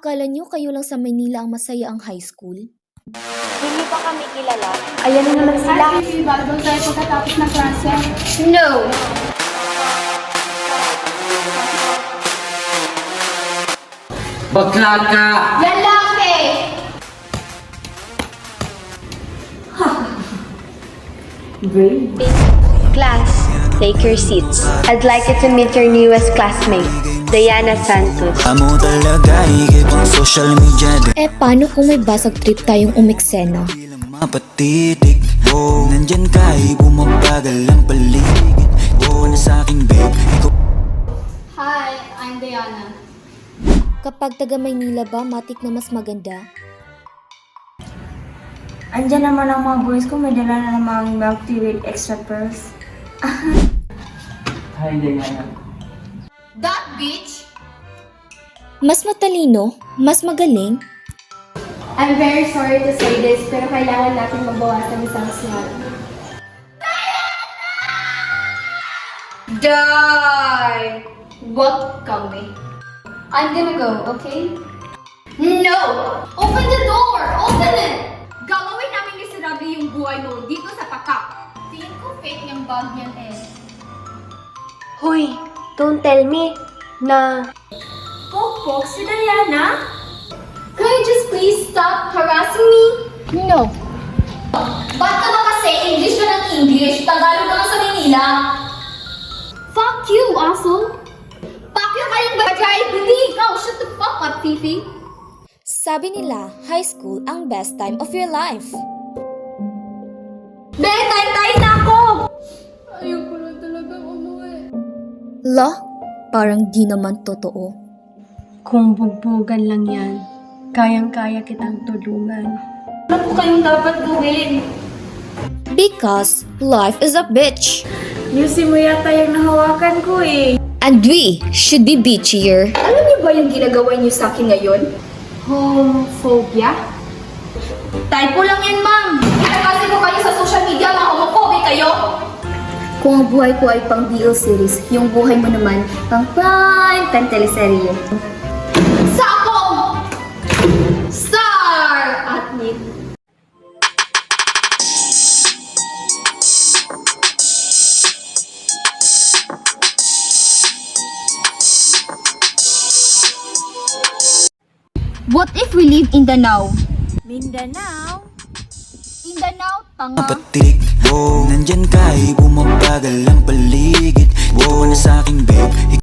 Akala niyo kayo lang sa Maynila ang masaya ang high school? Hindi pa kami kilala. Ayan na naman sila. Ay, bago tayo pagkatapos ng klase. No! Bakla ka! Lalaki! Class, take your seats. I'd like you to meet your newest classmate, Diana Santos. Amo talaga higit ang social media. Paano kung may basag trip tayong umiksena? Di lang mapatitig. Oh, nandyan ka, bumabagal ang paligid. Oh, na sa aking babe. Ikaw Hi, I'm Diana. Kapag taga Maynila ba, matik na mas maganda? Andiyan naman ang mga boys ko, may dala na namang milk tea with extra pearls. Hi, Diana. That bitch! Mas matalino? Mas magaling? I'm very sorry to say this, pero kailangan natin mabawasan isang slot. Die! Wag kami. I'm gonna go, okay? No! Open the door! Open it! Gagawin namin miserable yung buhay mo dito sa pakak. Tingin ko fake yung bag niyan eh. Hoy, don't tell me na... Pokpok, si Diana? Can you just please stop harassing me? No. Ba't ka ba kasi English ka ng English? Tagalog ka nga sa Manila. Fuck you, asshole! Fuck you kayong bagay! Hindi ikaw! Shut the fuck up, Fifi! Sabi nila, high school ang best time of your life. Tayo na ako! Ayoko na talaga umuwi. La, parang di naman totoo. Kung bugbugan lang yan, kayang-kaya kitang tulungan. Ano po kayong dapat gawin? Because life is a bitch. Yusi mo yata yung nahawakan ko eh. And we should be bitchier. Alam niyo ba yung ginagawa niyo sa akin ngayon? Homophobia? Typo lang yan, ma'am! Itakasin ko kayo sa social media, mga homophobic kayo! Kung ang buhay ko ay pang BL series, yung buhay mo naman pang prime time teleserye. Sa akong star athlete! What if we live in the now? Mindanao? In the now, tanga. mapatitig. Oh, nandyan ka, bumabagal ang paligid.